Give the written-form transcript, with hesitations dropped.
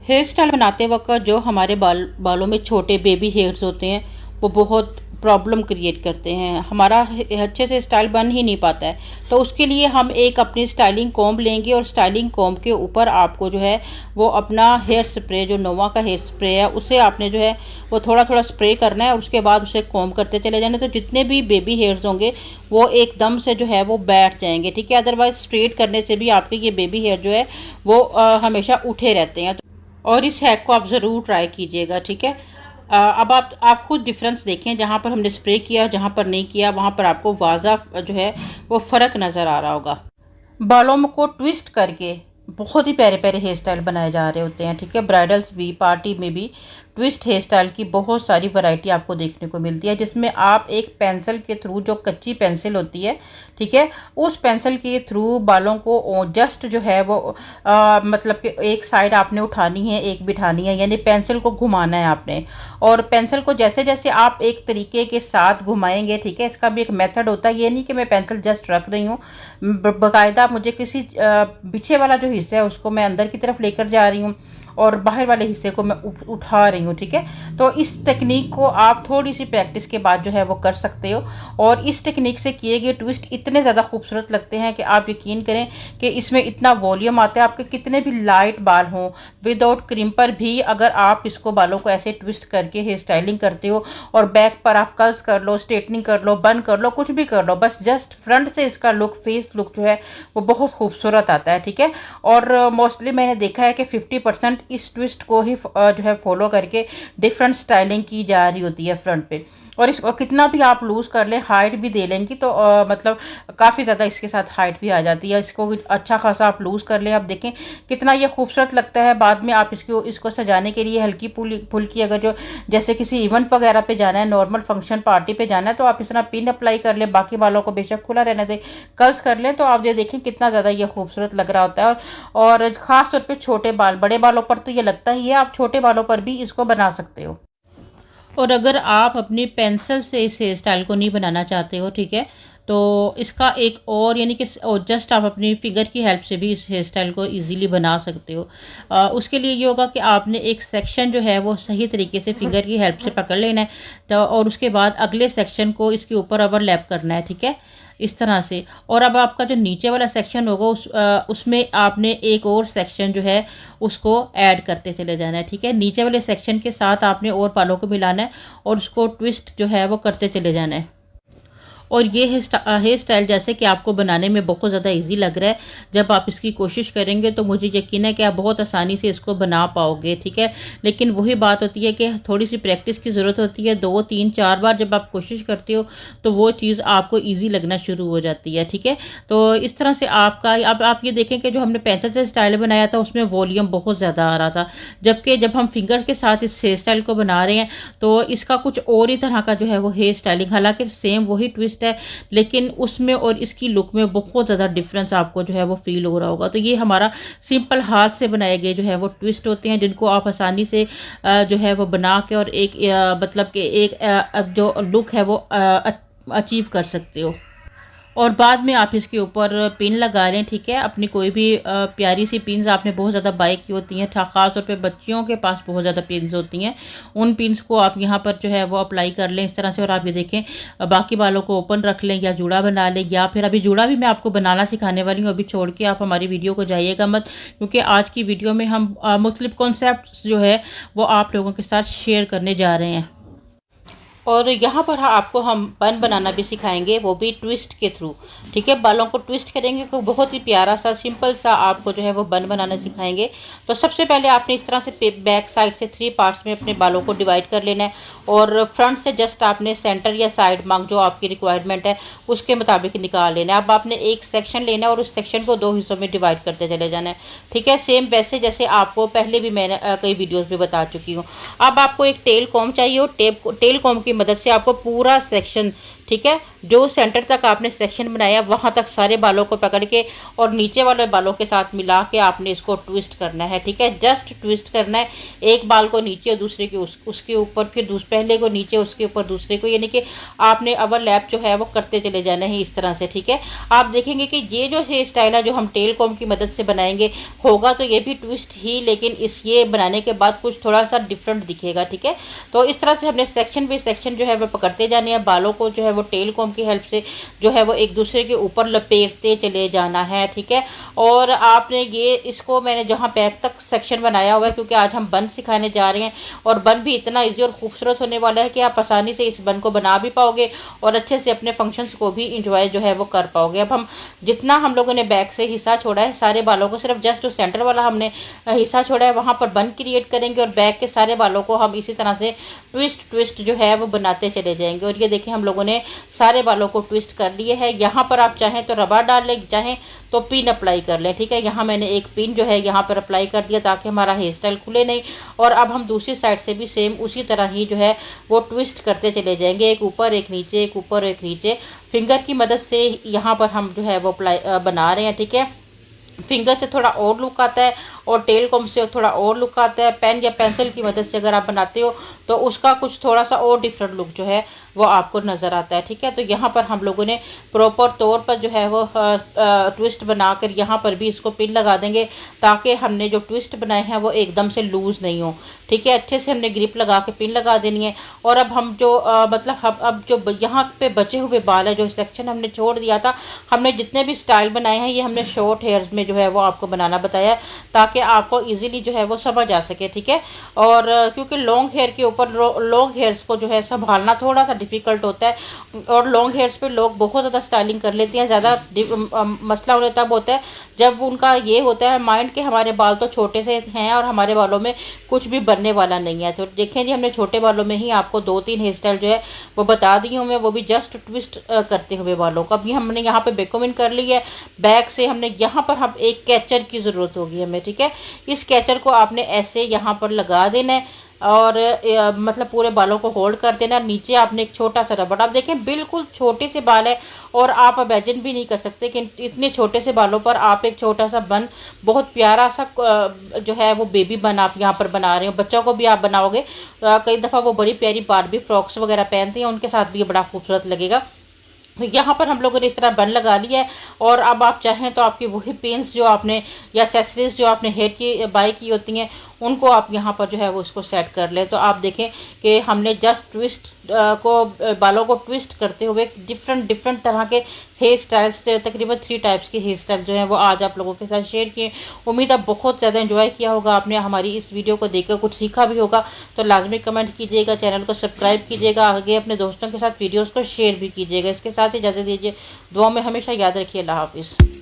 Hair style बनाते वक्त जो हमारे बालों में छोटे बेबी हेयर्स होते हैं वो बहुत प्रॉब्लम क्रिएट करते हैं, हमारा अच्छे से स्टाइल बन ही नहीं पाता है। तो उसके लिए हम एक अपनी स्टाइलिंग कॉम्ब लेंगे और स्टाइलिंग कॉम्ब के ऊपर आपको जो है वो अपना हेयर स्प्रे, जो नोवा का हेयर स्प्रे है, उसे आपने जो है वो थोड़ा थोड़ा स्प्रे करना है और उसके बाद उसे कॉम्ब करते चले जाना। तो जितने भी बेबी हेयर्स होंगे वो एकदम से जो है वो बैठ जाएंगे, ठीक है। अदरवाइज स्ट्रेट करने से भी आपके ये बेबी हेयर जो है वो हमेशा उठे रहते हैं। और इस हैक को आप ज़रूर ट्राई कीजिएगा, ठीक है। अब आप खुद डिफरेंस देखें, जहाँ पर हमने स्प्रे किया जहाँ पर नहीं किया वहाँ पर आपको वाज़ा जो है वो फ़र्क नज़र आ रहा होगा। बालों को ट्विस्ट करके बहुत ही प्यारे प्यारे हेयर स्टाइल बनाए जा रहे होते हैं, ठीक है। ब्राइडल्स भी, पार्टी में भी ट्विस्ट हेयर स्टाइल की बहुत सारी वैरायटी आपको देखने को मिलती है, जिसमें आप एक पेंसिल के थ्रू, जो कच्ची पेंसिल होती है, ठीक है, उस पेंसिल के थ्रू बालों को जस्ट जो है वो मतलब कि एक साइड आपने उठानी है, एक बिठानी है, यानी पेंसिल को घुमाना है आपने। और पेंसिल को जैसे जैसे आप एक तरीके के साथ घुमाएंगे, ठीक है, इसका भी एक मेथड होता है। ये नहीं कि मैं पेंसिल जस्ट रख रही हूँ, बाकायदा मुझे किसी पीछे वाला जो हिस्सा है उसको मैं अंदर की तरफ लेकर जा रही हूँ और बाहर वाले हिस्से को मैं उठा रही हूँ, ठीक है। तो इस टेक्निक को आप थोड़ी सी प्रैक्टिस के बाद जो है वो कर सकते हो। और इस टेक्निक से किए गए ट्विस्ट इतने ज़्यादा खूबसूरत लगते हैं कि आप यकीन करें कि इसमें इतना वॉल्यूम आता है। आपके कितने भी लाइट बाल हों, विदाउट क्रिम्पर भी अगर आप इसको बालों को ऐसे ट्विस्ट करके हेयर स्टाइलिंग करते हो और बैक पर आप कर्ल्स कर लो, स्ट्रेटनिंग कर लो, बन कर लो, कुछ भी कर लो, बस जस्ट फ्रंट से इसका लुक, फेस लुक जो है वो बहुत खूबसूरत आता है, ठीक है। और मोस्टली मैंने देखा है कि 50% इस ट्विस्ट को ही जो है फॉलो करके डिफरेंट स्टाइलिंग की जा रही होती है फ्रंट पे। और इसको कितना भी आप लूज कर ले, हाइट भी दे लेंगी तो मतलब काफ़ी ज़्यादा इसके साथ हाइट भी आ जाती है। इसको अच्छा खासा आप लूज कर लें, आप देखें कितना ये खूबसूरत लगता है। बाद में आप इसको सजाने के लिए हल्की फुल्की अगर जो जैसे किसी इवेंट वगैरह पे जाना है, नॉर्मल फंक्शन पार्टी पे जाना है, तो आप इस तरह पिन अप्लाई कर लें, बाकी बालों को बेशक खुला रहने दें, कर्ल्स कर लें, तो आप ये देखें कितना ज़्यादा ये खूबसूरत लग रहा होता है। और ख़ास तौर पे छोटे बाल, बड़े बालों पर तो ये लगता ही है, आप छोटे बालों पर भी इसको बना सकते हो। और अगर आप अपनी पेंसिल से इस हेयर स्टाइल को नहीं बनाना चाहते हो, ठीक है, तो इसका एक और यानी कि जस्ट आप अपनी फिगर की हेल्प से भी इस हेयर स्टाइल को इजीली बना सकते हो। उसके लिए ये होगा कि आपने एक सेक्शन जो है वो सही तरीके से फिगर की हेल्प से पकड़ लेना है, तो और उसके बाद अगले सेक्शन को इसके ऊपर ओवरलैप करना है, ठीक है, इस तरह से। और अब आपका जो नीचे वाला सेक्शन होगा उसमें आपने एक और सेक्शन जो है उसको ऐड करते चले जाना है, ठीक है। नीचे वाले सेक्शन के साथ आपने और बालों को मिलाना है और उसको ट्विस्ट जो है वो करते चले जाना है। और ये हेयर स्टाइल जैसे कि आपको बनाने में बहुत ज़्यादा इजी लग रहा है, जब आप इसकी कोशिश करेंगे तो मुझे यकीन है कि आप बहुत आसानी से इसको बना पाओगे, ठीक है। लेकिन वही बात होती है कि थोड़ी सी प्रैक्टिस की ज़रूरत होती है। 2 3 4 बार जब आप कोशिश करते हो तो वो चीज़ आपको ईजी लगना शुरू हो जाती है, ठीक है। तो इस तरह से आपका अब आप ये देखें कि जो हमने पेंसिल से स्टाइल बनाया था उसमें वॉल्यूम बहुत ज़्यादा आ रहा था, जबकि जब हम फिंगर के साथ इस हेयर स्टाइल को बना रहे हैं तो इसका कुछ और ही तरह का जो है वो हेयर स्टाइलिंग, हालांकि सेम वही ट्विस्ट है लेकिन उसमें और इसकी लुक में बहुत ज़्यादा डिफरेंस आपको जो है वो फील हो रहा होगा। तो ये हमारा सिंपल हाथ से बनाए गए जो है वो ट्विस्ट होते हैं, जिनको आप आसानी से जो है वो बना के और एक मतलब कि एक जो लुक है वो अचीव कर सकते हो। और बाद में आप इसके ऊपर पिन लगा लें, ठीक है। अपनी कोई भी प्यारी सी पिन्स आपने बहुत ज़्यादा बाई की होती हैं, ख़ास तौर पे बच्चियों के पास बहुत ज़्यादा पिन्स होती हैं, उन पिन्स को आप यहाँ पर जो है वो अप्लाई कर लें इस तरह से। और आप ये देखें बाकी बालों को ओपन रख लें या जूड़ा बना लें, या फिर अभी जूड़ा भी मैं आपको बनाना सिखाने वाली हूँ, अभी छोड़ के आप हमारी वीडियो को जाइएगा मत, क्योंकि आज की वीडियो में हम मुख्तलिफ कॉन्सेप्ट जो है वो आप लोगों के साथ शेयर करने जा रहे हैं। और यहाँ पर आपको हम बन बनाना भी सिखाएंगे, वो भी ट्विस्ट के थ्रू, ठीक है। बालों को ट्विस्ट करेंगे तो बहुत ही प्यारा सा सिंपल सा आपको जो है वो बन बनाना सिखाएंगे। तो सबसे पहले आपने इस तरह से बैक साइड से 3 पार्ट्स में अपने बालों को डिवाइड कर लेना है और फ्रंट से जस्ट आपने सेंटर या साइड मार्क जो आपकी रिक्वायरमेंट है उसके मुताबिक निकाल लेना है। अब आपने एक सेक्शन लेना है और उस सेक्शन को 2 हिस्सों में डिवाइड करते चले जाना है, ठीक है। सेम वैसे जैसे आपको पहले भी मैंने कई वीडियोज़ में बता चुकी हूँ। अब आपको एक टेल कॉम्ब चाहिए और टेल कॉम्ब की मदद से आपको पूरा सेक्शन, ठीक है। जो सेंटर तक आपने सेक्शन बनाया वहाँ तक सारे बालों को पकड़ के और नीचे वाले बालों के साथ मिला के आपने इसको ट्विस्ट करना है, ठीक है। जस्ट ट्विस्ट करना है, एक बाल को नीचे और दूसरे के उसके ऊपर, फिर पहले को नीचे उसके ऊपर दूसरे को, यानी कि आपने ओवरलैप जो है वो करते चले जाना है इस तरह से, ठीक है। आप देखेंगे कि ये जो हेयर स्टाइल है जो हम टेल कॉम की मदद से बनाएंगे होगा तो ये भी ट्विस्ट ही, लेकिन ये बनाने के बाद कुछ थोड़ा सा डिफरेंट दिखेगा, ठीक है। तो इस तरह से हमने सेक्शन बाई सेक्शन जो है वो पकड़ते जाने हैं, बालों को जो है वो टेल कॉम की हेल्प से जो है वो एक दूसरे के ऊपर लपेटते चले जाना है, ठीक है। और आपने इसको मैंने जहाँ बैक तक सेक्शन बनाया हुआ है, क्योंकि आज हम बन सिखाने जा रहे हैं और बन भी इतना इजी और खूबसूरत होने वाला है कि आप आसानी से इस बन को बना भी पाओगे और अच्छे से अपने फंक्शंस को भी इंजॉय जो है वो कर पाओगे। अब हम जितना हम लोगों ने बैक से हिस्सा छोड़ा है सारे बालों को, सिर्फ जस्ट सेंटर वाला हमने हिस्सा छोड़ा है, वहाँ पर बन क्रिएट करेंगे और बैक के सारे बालों को हम इसी तरह से ट्विस्ट जो है वो बनाते चले जाएंगे। और ये देखिए हम लोगों ने सारे बालों को ट्विस्ट कर लिए है। यहाँ पर आप चाहें तो रबर डाल लें, चाहें तो पिन अप्लाई कर लें, ठीक है। यहाँ मैंने एक पिन जो है यहाँ पर अप्लाई कर दिया ताकि हमारा हेयर स्टाइल खुले नहीं। और अब हम दूसरी साइड से भी सेम उसी तरह ही जो है वो ट्विस्ट करते चले जाएंगे, एक ऊपर एक नीचे, एक ऊपर एक नीचे। फिंगर की मदद से यहाँ पर हम जो है वो बना रहे हैं, ठीक है। फिंगर से थोड़ा और लुक आता है और टेल कॉम से थोड़ा और लुक आता है। पेन या पेंसिल की मदद से अगर आप बनाते हो तो उसका कुछ थोड़ा सा और डिफरेंट लुक जो है वो आपको नज़र आता है, ठीक है। तो यहाँ पर हम लोगों ने प्रॉपर तौर पर जो है वो ट्विस्ट बनाकर यहाँ पर भी इसको पिन लगा देंगे ताकि हमने जो ट्विस्ट बनाए हैं वो एकदम से लूज़ नहीं हो, ठीक है। अच्छे से हमने ग्रिप लगा के पिन लगा देनी है। और अब हम जो अब जो यहाँ पे बचे हुए बाल है, जो सेक्शन हमने छोड़ दिया था, हमने जितने भी स्टाइल बनाए हैं ये हमने शॉर्ट हेयर्स में जो है वो आपको बनाना बताया ताकि आपको इजीली जो है वो समझ आ सके, ठीक है। और क्योंकि लॉन्ग हेयर के ऊपर लॉन्ग हेयर्स को जो है संभालना थोड़ा सा डिफ़िकल्ट होता है और लॉन्ग हेयर्स पे लोग बहुत ज़्यादा स्टाइलिंग कर लेते हैं। ज़्यादा मसला उन्हें तब होता है जब उनका ये होता है माइंड के हमारे बाल तो छोटे से हैं और हमारे बालों में कुछ भी बनने वाला नहीं है। तो देखें जी, हमने छोटे बालों में ही आपको 2-3 हेयर स्टाइल जो है वो बता दी हूँ मैं, वो भी जस्ट ट्विस्ट करते हुए बालों को। अभी हमने यहाँ पे बेकोमिन कर ली है, बैक से हमने यहाँ पर हम एक कैचर की ज़रूरत होगी हमें, ठीक है। इस कैचर को आपने ऐसे यहाँ पर लगा देना है और मतलब पूरे बालों को होल्ड कर देना। नीचे आपने एक छोटा सा रबड़, आप देखें बिल्कुल छोटे से बाल है और आप इमेजिन भी नहीं कर सकते कि इतने छोटे से बालों पर आप एक छोटा सा बन, बहुत प्यारा सा जो है वो बेबी बन आप यहाँ पर बना रहे हो। बच्चों को भी आप बनाओगे, कई दफ़ा वो बड़ी प्यारी बारबी फ्रॉक्स वगैरह पहनती हैं, उनके साथ भी ये बड़ा खूबसूरत लगेगा। यहाँ पर हम लोगों ने इस तरह बन लगा लिया है। और अब आप चाहें तो आपकी वही पिन्स जो आपने या एक्सेसरीज जो आपने हेयर की बाई की होती हैं उनको आप यहाँ पर जो है वो उसको सेट कर लें। तो आप देखें कि हमने जस्ट ट्विस्ट बालों को ट्विस्ट करते हुए डिफरेंट तरह के हेयर स्टाइल्स, तकरीबन 3 टाइप्स के हेयर स्टाइल जो हैं वो आज आप लोगों के साथ शेयर किए। उम्मीद है बहुत ज़्यादा एंजॉय किया होगा आपने, हमारी इस वीडियो को देखकर कुछ सीखा भी होगा। तो लाजमी कमेंट कीजिएगा, चैनल को सब्सक्राइब कीजिएगा, आगे अपने दोस्तों के साथ वीडियोज़ को शेयर भी कीजिएगा। इसके साथ ही इजाज़त दीजिए, दुआ में हमेशा याद रखिए। अल्लाह हाफिज़।